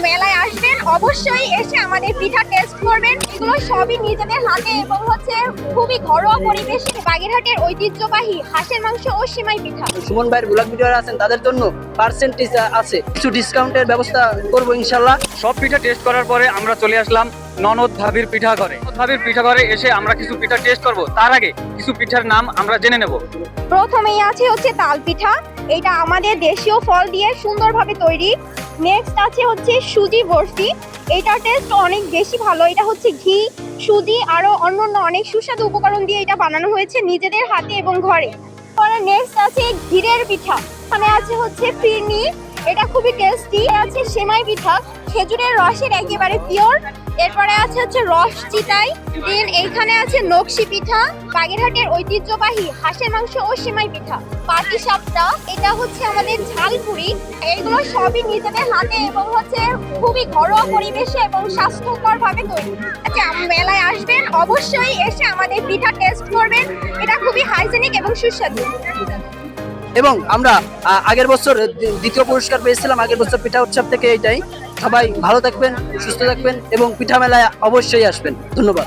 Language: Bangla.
মেলায় আসবেন, অবশ্যই এসে আমাদের পিঠা টেস্ট করবেন। এগুলো সবই নিজেদের হাতে এবং খুবই ঘরোয়া পরিবেশে বাগেরহাটের ঐতিহ্যবাহী হাঁসের মাংস ও সিমাই পিঠা। সুমন ভাইয়ের ব্লগ ভিডিও আছেন, তাদের জন্য পার্সেন্টেজ আছে, কিছু ডিসকাউন্টের ব্যবস্থা করবো ইনশাল্লাহ। সব পিঠা টেস্ট করার পরে আমরা চলে আসলাম ননদ ভাবির পিঠা ঘরে। ভাবির পিঠা ঘরে এসে আমরা কিছু পিঠা টেস্ট করব, তার আগে কিছু পিঠার নাম আমরা জেনে নেব। প্রথমেই আছে তাল পিঠা, এটা আমাদের দেশীয় ফল দিয়ে সুন্দরভাবে তৈরি। নেক্সট আছে সুজি বরফি, এটার টেস্ট অনেক বেশি ভালো। এটা ঘি, সুজি আরো অন্যান্য অনেক সুস্বাদু উপকরণ দিয়ে এটা বানানো হয়েছে নিজেদের হাতে এবং ঘরে। পরে নেক্সট আছে ঘিরের পিঠা, এখানে আছে ফিরনি, এটা খুবই টেস্টি। আছে সেমাই পিঠা, খেজুরের রসের একেবারে পিওর। এরপরে আছে রস চিটাই। দেন এইখানে আছে নকশি পিঠা, বাগেরহাটের ঐতিহ্যবাহী হাঁসের মাংস ও সিমাই পিঠা। পাটিসাপটা, এটা আমাদের ঝালপুরি। এগুলো সবই নিজেদের হাতে এবং খুবই ঘরোয়া পরিবেশে এবং স্বাস্থ্যকর ভাবে তৈরি। আচ্ছা, মেলায় আসবেন, অবশ্যই এসে আমাদের পিঠা টেস্ট করবেন, এটা খুবই হাইজেনিক এবং সুস্বাদু। এবং আমরা আগের বছর দ্বিতীয় পুরস্কার পেয়েছিলাম আগের বছর পিঠা উৎসব থেকে। এইটাই, সবাই ভালো থাকবেন, সুস্থ থাকবেন এবং পিঠা মেলায় অবশ্যই আসবেন। ধন্যবাদ।